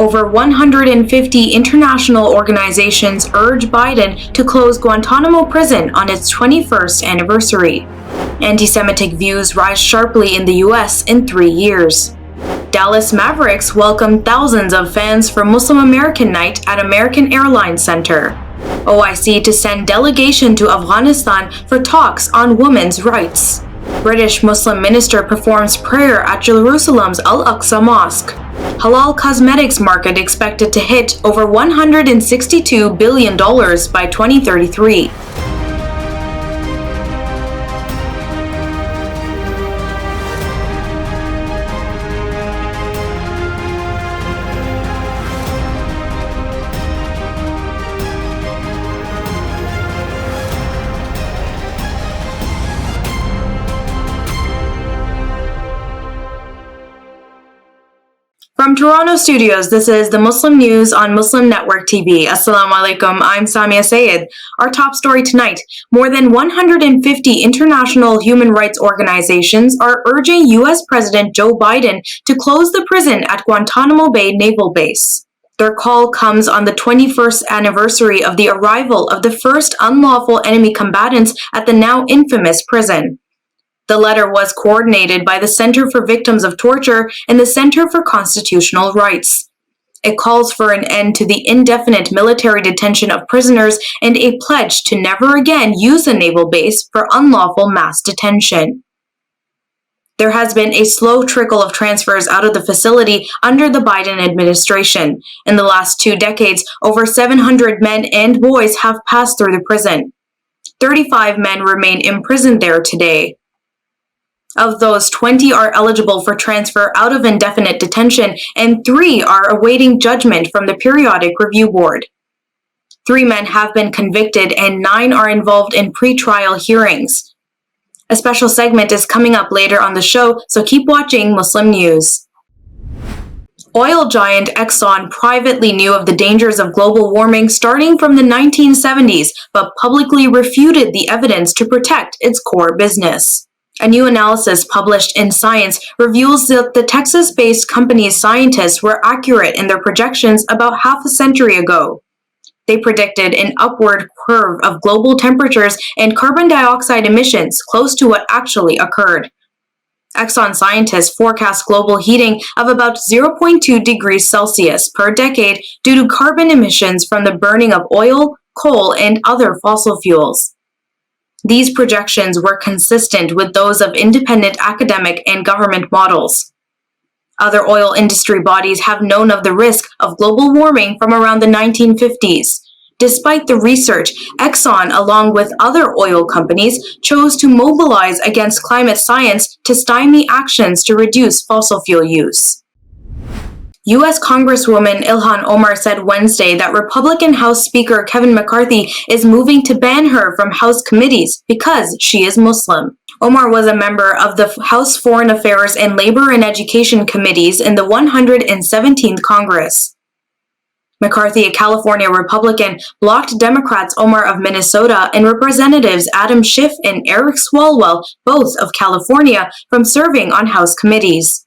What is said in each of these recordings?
Over 150 international organizations urge Biden to close Guantanamo prison on its 21st anniversary. Antisemitic views rise sharply in the U.S. in 3 years. Dallas Mavericks welcomed thousands of fans for Muslim American Night at American Airlines Center. OIC to send delegation to Afghanistan for talks on women's rights. British Muslim minister performs prayer at Jerusalem's Al-Aqsa Mosque. Halal cosmetics market expected to hit over $162 billion by 2033. From Toronto studios, this is the Muslim News on Muslim Network TV. Assalamu alaikum, I'm Saamiyah Syed. Our top story tonight, more than 150 international human rights organizations are urging U.S. President Joe Biden to close the prison at Guantanamo Bay Naval Base. Their call comes on the 21st anniversary of the arrival of the first unlawful enemy combatants at the now infamous prison. The letter was coordinated by the Center for Victims of Torture and the Center for Constitutional Rights. It calls for an end to the indefinite military detention of prisoners and a pledge to never again use the naval base for unlawful mass detention. There has been a slow trickle of transfers out of the facility under the Biden administration. In the last 2 decades, over 700 men and boys have passed through the prison. 35 men remain imprisoned there today. Of those, 20 are eligible for transfer out of indefinite detention, and 3 are awaiting judgment from the Periodic Review Board. 3 men have been convicted, and 9 are involved in pre-trial hearings. A special segment is coming up later on the show, so keep watching Muslim News. Oil giant Exxon privately knew of the dangers of global warming starting from the 1970s, but publicly refuted the evidence to protect its core business. A new analysis published in Science reveals that the Texas-based company's scientists were accurate in their projections about half a century ago. They predicted an upward curve of global temperatures and carbon dioxide emissions close to what actually occurred. Exxon scientists forecast global heating of about 0.2 degrees Celsius per decade due to carbon emissions from the burning of oil, coal, and other fossil fuels. These projections were consistent with those of independent academic and government models. Other oil industry bodies have known of the risk of global warming from around the 1950s. Despite the research, Exxon, along with other oil companies, chose to mobilize against climate science to stymie actions to reduce fossil fuel use. U.S. Congresswoman Ilhan Omar said Wednesday that Republican House Speaker Kevin McCarthy is moving to ban her from House committees because she is Muslim. Omar was a member of the House Foreign Affairs and Labor and Education Committees in the 117th Congress. McCarthy, a California Republican, blocked Democrats Omar of Minnesota and Representatives Adam Schiff and Eric Swalwell, both of California, from serving on House committees.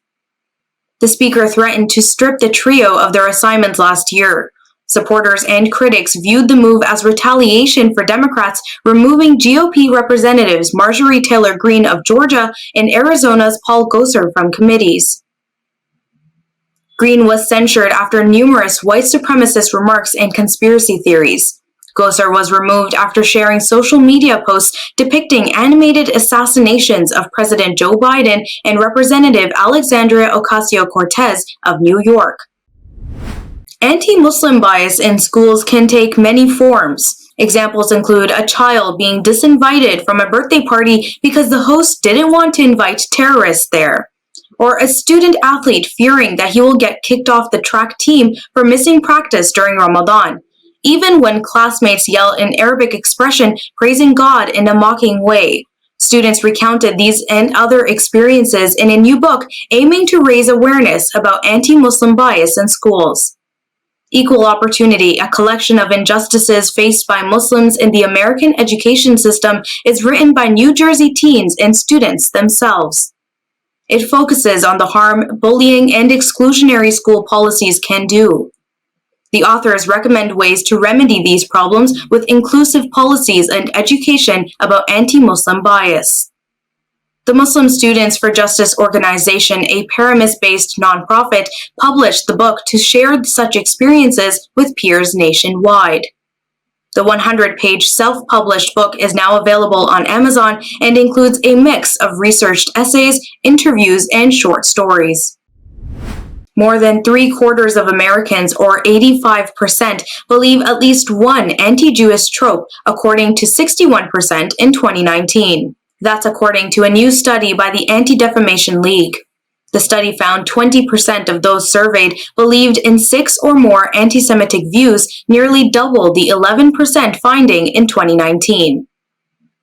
The Speaker threatened to strip the trio of their assignments last year. Supporters and critics viewed the move as retaliation for Democrats removing GOP Representatives Marjorie Taylor Greene of Georgia and Arizona's Paul Gosar from committees. Greene was censured after numerous white supremacist remarks and conspiracy theories. Gosar was removed after sharing social media posts depicting animated assassinations of President Joe Biden and Representative Alexandria Ocasio-Cortez of New York. Anti-Muslim bias in schools can take many forms. Examples include a child being disinvited from a birthday party because the host didn't want to invite terrorists there, or a student athlete fearing that he will get kicked off the track team for missing practice during Ramadan, even when classmates yell an Arabic expression praising God in a mocking way. Students recounted these and other experiences in a new book aiming to raise awareness about anti-Muslim bias in schools. Equal Opportunity, a collection of injustices faced by Muslims in the American education system, is written by New Jersey teens and students themselves. it focuses on the harm bullying and exclusionary school policies can do. The authors recommend ways to remedy these problems with inclusive policies and education about anti-Muslim bias. The Muslim Students for Justice organization, a Paramus-based nonprofit, published the book to share such experiences with peers nationwide. The 100-page self-published book is now available on Amazon and includes a mix of researched essays, interviews, and short stories. More than 3/4 of Americans, or 85%, believe at least one anti-Jewish trope, according to 61% in 2019. That's according to a new study by the Anti-Defamation League. The study found 20% of those surveyed believed in 6 or more anti-Semitic views, nearly double the 11% finding in 2019.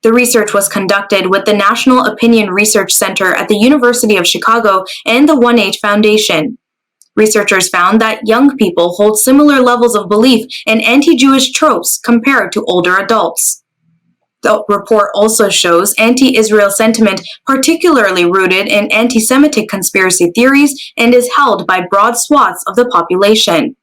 The research was conducted with the National Opinion Research Center at the University of Chicago and the 1H Foundation. Researchers found that young people hold similar levels of belief in anti-Jewish tropes compared to older adults. The report also shows anti-Israel sentiment particularly rooted in anti-Semitic conspiracy theories and is held by broad swaths of the population.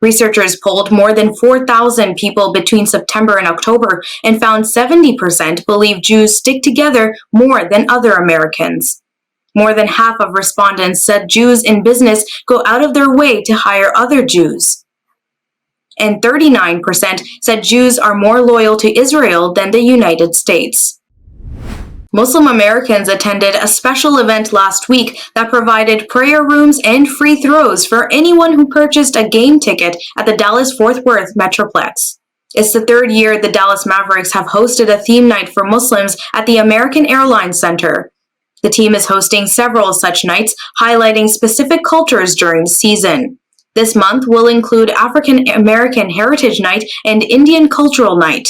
Researchers polled more than 4,000 people between September and October and found 70% believe Jews stick together more than other Americans. More than half of respondents said Jews in business go out of their way to hire other Jews. And 39% said Jews are more loyal to Israel than the United States. Muslim Americans attended a special event last week that provided prayer rooms and free throws for anyone who purchased a game ticket at the Dallas-Fort Worth Metroplex. It's the third year the Dallas Mavericks have hosted a theme night for Muslims at the American Airlines Center. The team is hosting several such nights, highlighting specific cultures during the season. This month will include African American Heritage Night and Indian Cultural Night.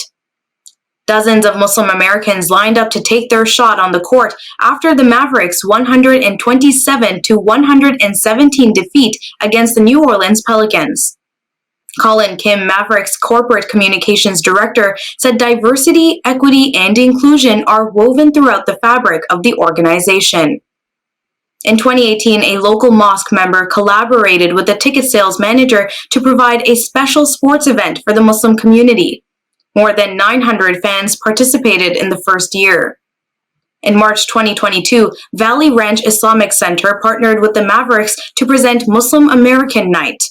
Dozens of Muslim Americans lined up to take their shot on the court after the Mavericks' 127-117 defeat against the New Orleans Pelicans. Colin Kim, Mavericks corporate communications director, said diversity, equity, and inclusion are woven throughout the fabric of the organization. In 2018, a local mosque member collaborated with the ticket sales manager to provide a special sports event for the Muslim community. More than 900 fans participated in the first year. In March 2022, Valley Ranch Islamic Center partnered with the Mavericks to present Muslim American Night.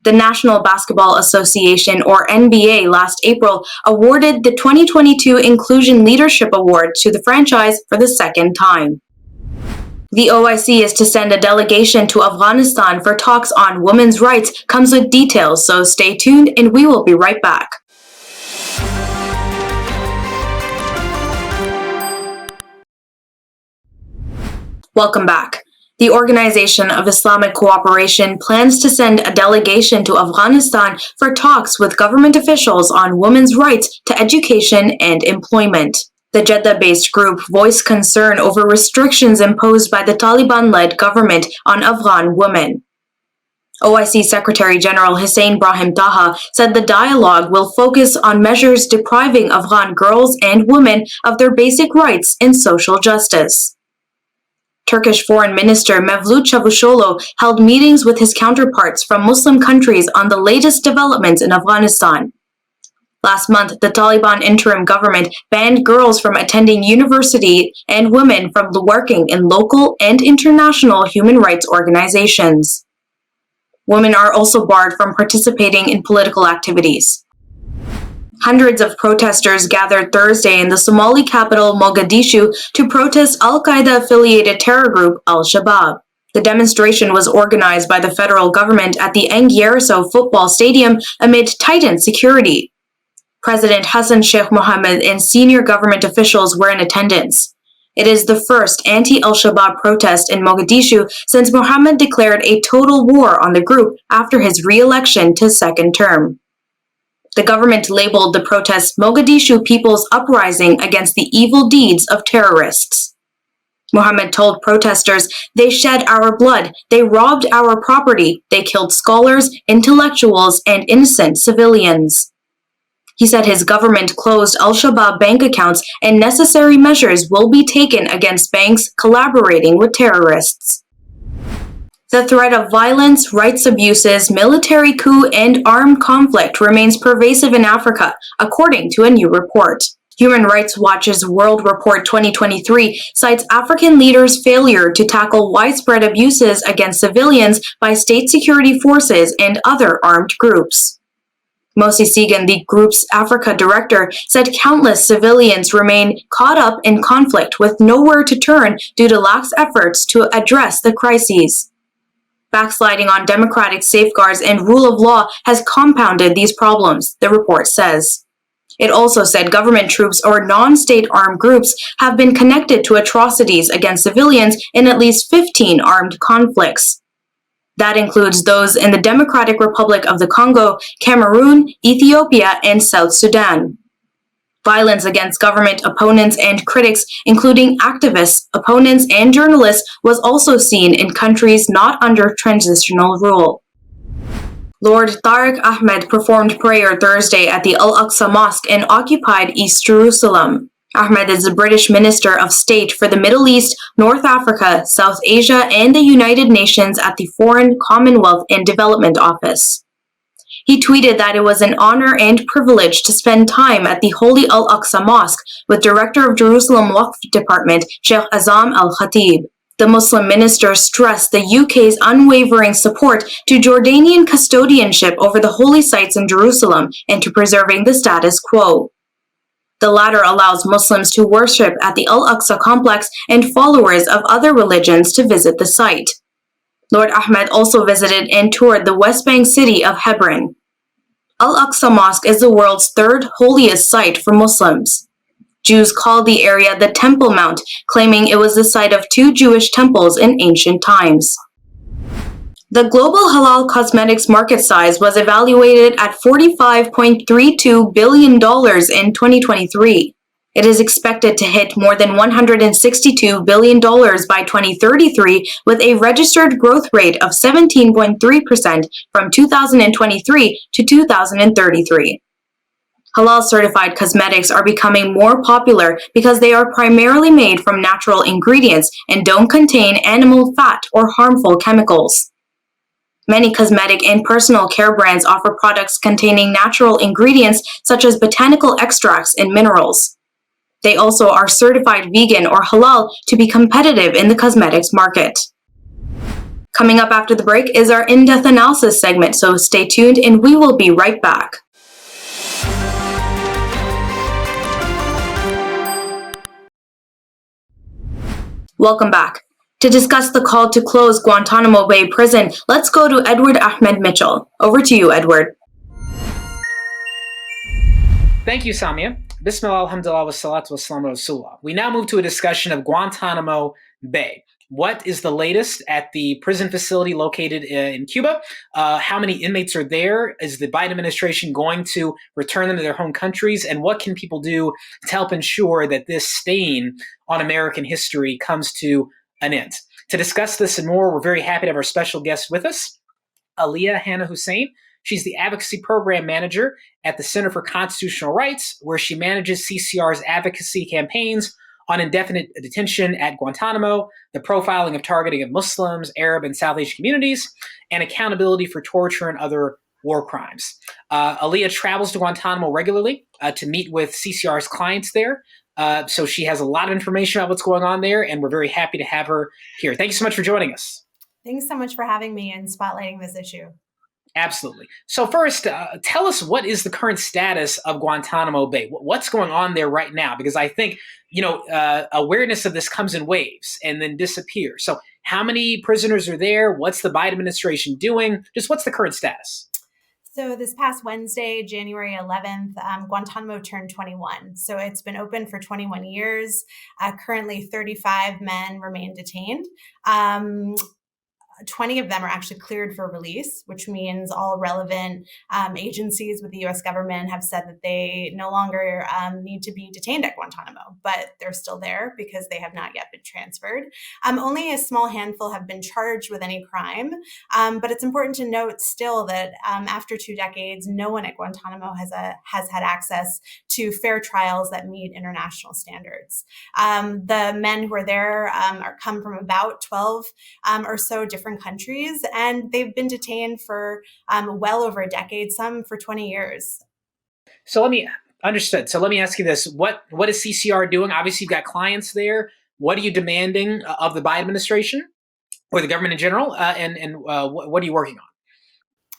The National Basketball Association, or NBA, last April awarded the 2022 Inclusion Leadership Award to the franchise for the second time. The OIC is to send a delegation to Afghanistan for talks on women's rights, comes with details, so stay tuned and we will be right back. Welcome back. The Organization of Islamic Cooperation plans to send a delegation to Afghanistan for talks with government officials on women's rights to education and employment. The Jeddah-based group voiced concern over restrictions imposed by the Taliban-led government on Afghan women. OIC Secretary General Hussain Taha said the dialogue will focus on measures depriving Afghan girls and women of their basic rights in social justice. Turkish Foreign Minister Mevlut Çavuşoğlu held meetings with his counterparts from Muslim countries on the latest developments in Afghanistan. Last month, the Taliban interim government banned girls from attending university and women from working in local and international human rights organizations. Women are also barred from participating in political activities. Hundreds of protesters gathered Thursday in the Somali capital Mogadishu to protest Al-Qaeda-affiliated terror group Al-Shabaab. The demonstration was organized by the federal government at the Engyeriso football stadium amid tightened security. President Hassan Sheikh Mohammed and senior government officials were in attendance. It is the first anti-Al-Shabaab protest in Mogadishu since Mohammed declared a total war on the group after his re-election to second term. The government labeled the protest Mogadishu People's Uprising against the evil deeds of terrorists. Mohammed told protesters, "They shed our blood, they robbed our property, they killed scholars, intellectuals, and innocent civilians." He said his government closed Al-Shabaab bank accounts and necessary measures will be taken against banks collaborating with terrorists. The threat of violence, rights abuses, military coup, and armed conflict remains pervasive in Africa, according to a new report. Human Rights Watch's World Report 2023 cites African leaders' failure to tackle widespread abuses against civilians by state security forces and other armed groups. Mosque, the group's Africa director, said countless civilians remain caught up in conflict with nowhere to turn due to lax efforts to address the crises. Backsliding on democratic safeguards and rule of law has compounded these problems, the report says. It also said government troops or non-state armed groups have been connected to atrocities against civilians in at least 15 armed conflicts. That includes those in the Democratic Republic of the Congo, Cameroon, Ethiopia, and South Sudan. Violence against government opponents and critics, including activists, opponents, and journalists, was also seen in countries not under transitional rule. Lord Tariq Ahmed performed prayer Thursday at the Al-Aqsa Mosque in occupied East Jerusalem. Ahmed is the British Minister of State for the Middle East, North Africa, South Asia, and the United Nations at the Foreign, Commonwealth, and Development Office. He tweeted that it was an honor and privilege to spend time at the Holy Al-Aqsa Mosque with Director of Jerusalem Waqf Department, Sheikh Azam Al-Khatib. The Muslim minister stressed the UK's unwavering support to Jordanian custodianship over the holy sites in Jerusalem and to preserving the status quo. The latter allows Muslims to worship at the Al-Aqsa complex and followers of other religions to visit the site. Lord Ahmed also visited and toured the West Bank city of Hebron. Al-Aqsa Mosque is the world's third holiest site for Muslims. Jews called the area the Temple Mount, claiming it was the site of two Jewish temples in ancient times. The global halal cosmetics market size was evaluated at $45.32 billion in 2023. It is expected to hit more than $162 billion by 2033, with a registered growth rate of 17.3% from 2023 to 2033. Halal-certified cosmetics are becoming more popular because they are primarily made from natural ingredients and don't contain animal fat or harmful chemicals. Many cosmetic and personal care brands offer products containing natural ingredients such as botanical extracts and minerals. They also are certified vegan or halal to be competitive in the cosmetics market. Coming up after the break is our in-depth analysis segment, so stay tuned and we will be right back. Welcome back. To discuss the call to close Guantanamo Bay Prison, let's go to Edward Ahmed Mitchell. Over to you, Edward. Thank you, Saamiyah. Bismillah, alhamdulillah, wassalatu wassalamu rasulullah. We now move to a discussion of Guantanamo Bay. What is the latest at the prison facility located in Cuba? How many inmates are there? Is the Biden administration going to return them to their home countries? And what can people do to help ensure that this stain on American history comes to an end? To discuss this and more, we're very happy to have our special guest with us, Aliya Hussain. She's the Advocacy Program Manager at the Center for Constitutional Rights, where she manages CCR's advocacy campaigns on indefinite detention at Guantanamo, the profiling of targeting of Muslims, Arab, and South Asian communities, and accountability for torture and other war crimes. Aliya travels to Guantanamo regularly to meet with CCR's clients there. So she has a lot of information about what's going on there, and we're very happy to have her here. Thank you so much for joining us. Thanks so much for having me and spotlighting this issue. Absolutely. So first, tell us what is the current status of Guantanamo Bay? What's going on there right now? Because I think, awareness of this comes in waves and then disappears. So how many prisoners are there? What's the Biden administration doing? Just what's the current status? So this past Wednesday, January 11th, Guantanamo turned 21. So it's been open for 21 years. Currently, 35 men remain detained. 20 of them are actually cleared for release, which means all relevant agencies with the U.S. government have said that they no longer need to be detained at Guantanamo, but they're still there because they have not yet been transferred. Only a small handful have been charged with any crime, but it's important to note still that after 2 decades, no one at Guantanamo has had access to fair trials that meet international standards. The men who are there come from about 12 or so different countries, and they've been detained for well over a decade, some for 20 years. So understood. So let me ask you this. What is CCR doing? Obviously, you've got clients there. What are you demanding of the Biden administration or the government in general? And what are you working on?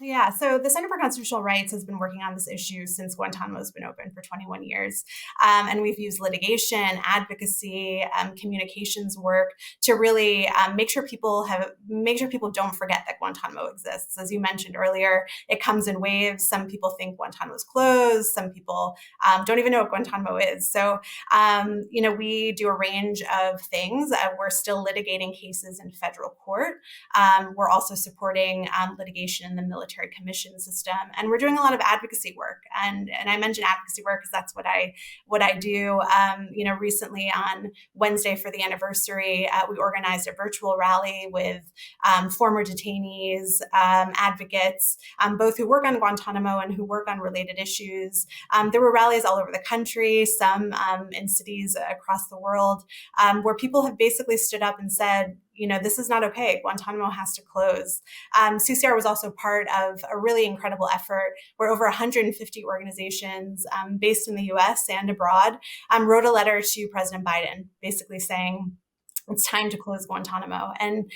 Yeah, so the Center for Constitutional Rights has been working on this issue since Guantanamo has been open for 21 years. And we've used litigation, advocacy, communications work to really make sure people don't forget that Guantanamo exists. As you mentioned earlier, it comes in waves. Some people think Guantanamo is closed. Some people don't even know what Guantanamo is. So, we do a range of things. We're still litigating cases in federal court. We're also supporting litigation in the military commission system, and we're doing a lot of advocacy work. And I mentioned advocacy work because that's what I do. Recently on Wednesday for the anniversary, we organized a virtual rally with former detainees, advocates, both who work on Guantanamo and who work on related issues. There were rallies all over the country, some in cities across the world, where people have basically stood up and said, this is not okay. Guantanamo has to close. CCR was also part of a really incredible effort where over 150 organizations based in the US and abroad wrote a letter to President Biden, basically saying, it's time to close Guantanamo. And,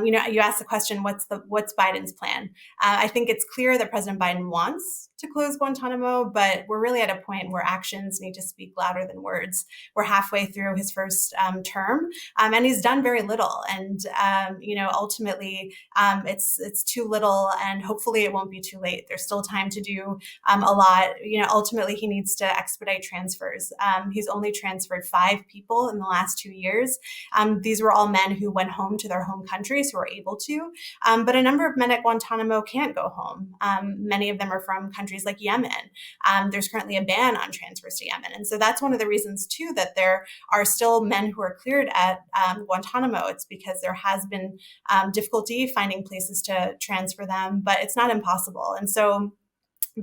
you asked the question, what's Biden's plan? I think it's clear that President Biden wants to close Guantanamo, but we're really at a point where actions need to speak louder than words. We're halfway through his first term, and he's done very little. And, ultimately, it's too little, and hopefully it won't be too late. There's still time to do a lot. Ultimately, he needs to expedite transfers. He's only transferred 5 people in the last 2 years. These were all men who went home to their home countries who were able to, but a number of men at Guantanamo can't go home. Many of them are from countries like Yemen. There's currently a ban on transfers to Yemen. And so that's one of the reasons, too, that there are still men who are cleared at Guantanamo. It's because there has been difficulty finding places to transfer them, but it's not impossible. And so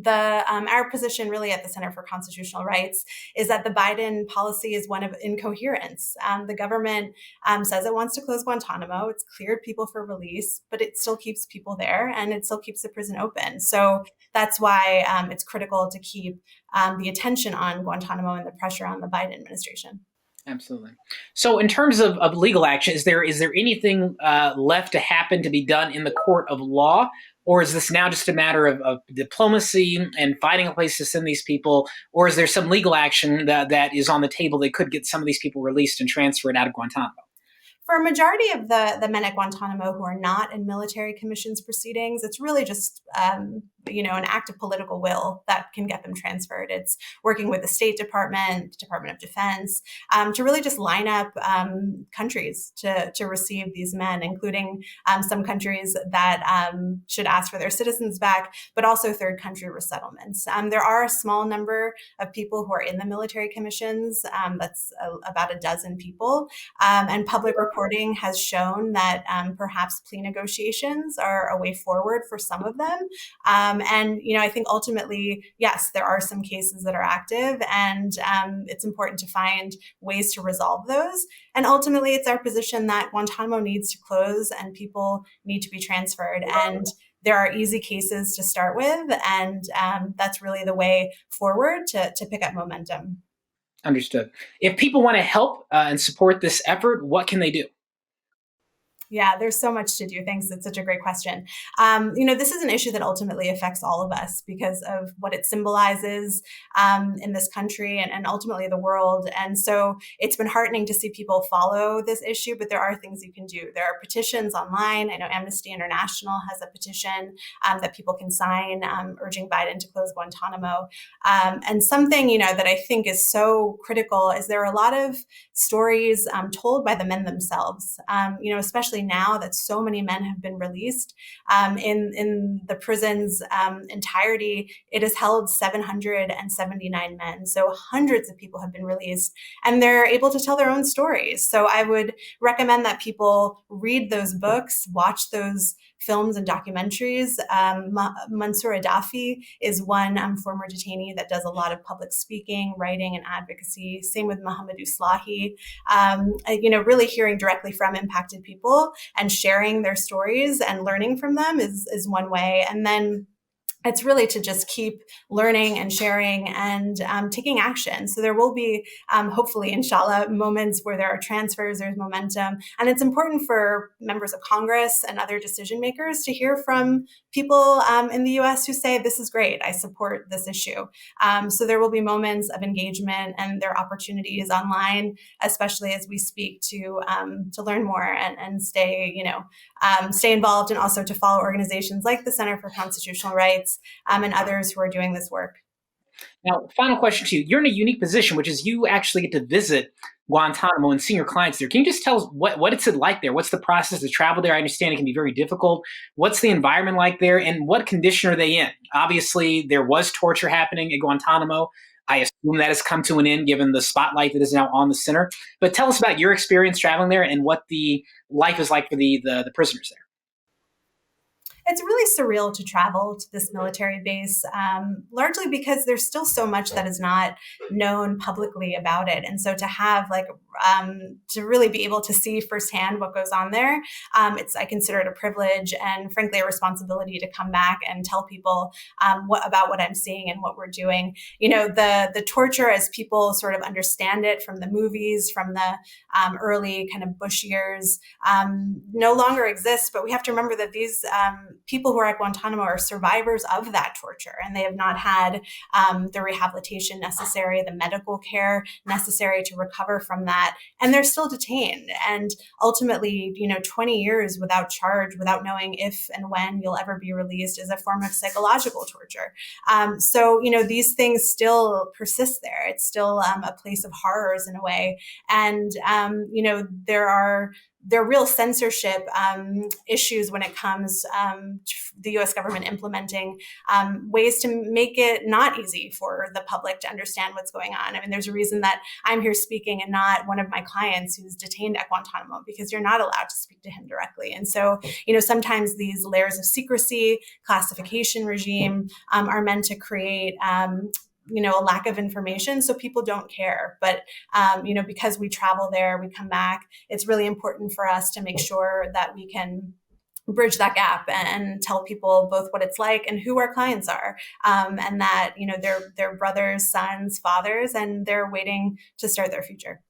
our position really at the Center for Constitutional Rights is that the Biden policy is one of incoherence. The government says it wants to close Guantanamo. It's cleared people for release, but it still keeps people there and it still keeps the prison open. So that's why it's critical to keep the attention on Guantanamo and the pressure on the Biden administration. Absolutely. So in terms of legal action, is there anything left to happen to be done in the court of law? Or is this now just a matter of diplomacy and finding a place to send these people? Or is there some legal action that is on the table that could get some of these people released and transferred out of Guantanamo? For a majority of the men at Guantanamo who are not in military commissions proceedings, it's really just an act of political will that can get them transferred. It's working with the State Department, Department of Defense, to really just line up countries to receive these men, including some countries that should ask for their citizens back, but also third country resettlements. There are a small number of people who are in the military commissions. That's about a dozen people. And public reporting has shown that perhaps plea negotiations are a way forward for some of them. I think ultimately, yes, there are some cases that are active, and it's important to find ways to resolve those. And ultimately, it's our position that Guantanamo needs to close and people need to be transferred. And there are easy cases to start with, and that's really the way forward to pick up momentum. Understood. If people want to help and support this effort, what can they do? Yeah, there's so much to do. Thanks. It's such a great question. This is an issue that ultimately affects all of us because of what it symbolizes in this country and ultimately the world. And so it's been heartening to see people follow this issue, but there are things you can do. There are petitions online. I know Amnesty International has a petition that people can sign urging Biden to close Guantanamo. And something, that I think is so critical is there are a lot of stories told by the men themselves, especially now that so many men have been released. In the prison's entirety, it has held 779 men. So hundreds of people have been released, and they're able to tell their own stories. So I would recommend that people read those books, watch those films and documentaries. Mansour Adafi is one former detainee that does a lot of public speaking, writing, and advocacy. Same with Mohammed Uslahi. Really hearing directly from impacted people and sharing their stories and learning from them is one way. And then it's really to just keep learning and sharing and taking action. So there will be, hopefully, inshallah, moments where there are transfers, there's momentum. And it's important for members of Congress and other decision makers to hear from people in the US who say, this is great, I support this issue. So there will be moments of engagement, and there are opportunities online, especially as we speak, to learn more and stay involved, and also to follow organizations like the Center for Constitutional Rights and others who are doing this work. Now, final question to you. You're in a unique position, which is you actually get to visit Guantanamo and seeing your clients there. Can you just tell us what it's like there? What's the process to travel there? I understand it can be very difficult. What's the environment like there, and what condition are they in? Obviously, there was torture happening at Guantanamo. I assume that has come to an end given the spotlight that is now on the center. But tell us about your experience traveling there and what the life is like for the prisoners there. It's really surreal to travel to this military base, largely because there's still so much that is not known publicly about it. And so to have to really be able to see firsthand what goes on there, I consider it a privilege and frankly a responsibility to come back and tell people about what I'm seeing and what we're doing. The torture, as people sort of understand it from the movies, from the early kind of Bush years, no longer exists. But we have to remember that these people who are at Guantanamo are survivors of that torture, and they have not had the rehabilitation necessary, the medical care necessary to recover from that, and they're still detained. And ultimately, 20 years without charge, without knowing if and when you'll ever be released, is a form of psychological torture. So these things still persist there. It's still a place of horrors in a way, and there are real censorship issues when it comes to the U.S. government implementing ways to make it not easy for the public to understand what's going on. I mean, there's a reason that I'm here speaking and not one of my clients who's detained at Guantanamo, because you're not allowed to speak to him directly. And so, sometimes these layers of secrecy, classification regime are meant to create a lack of information, so people don't care. But, because we travel there, we come back, it's really important for us to make sure that we can bridge that gap and tell people both what it's like and who our clients are, and that, they're brothers, sons, fathers, and they're waiting to start their future.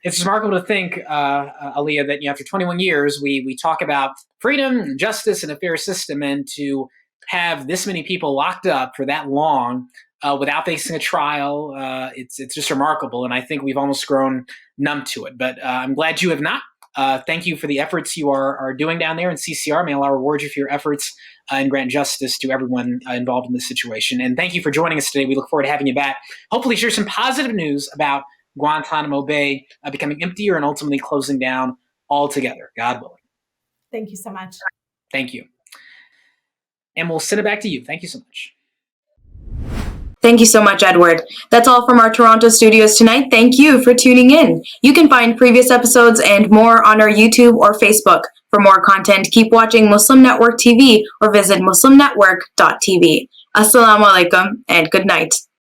It's remarkable to think, Aliya, that after 21 years, we talk about freedom and justice and a fair system, and to have this many people locked up for that long without facing a trial, it's just remarkable. And I think we've almost grown numb to it. But I'm glad you have not. Thank you for the efforts you are doing down there in CCR. May Allah reward you for your efforts and grant justice to everyone involved in this situation. And thank you for joining us today. We look forward to having you back. Hopefully share some positive news about Guantanamo Bay becoming emptier and ultimately closing down altogether, God willing. Thank you so much. Thank you. And we'll send it back to you. Thank you so much. Thank you so much, Edward. That's all from our Toronto studios tonight. Thank you for tuning in. You can find previous episodes and more on our YouTube or Facebook. For more content, keep watching Muslim Network TV or visit muslimnetwork.tv. Assalamu alaikum and good night.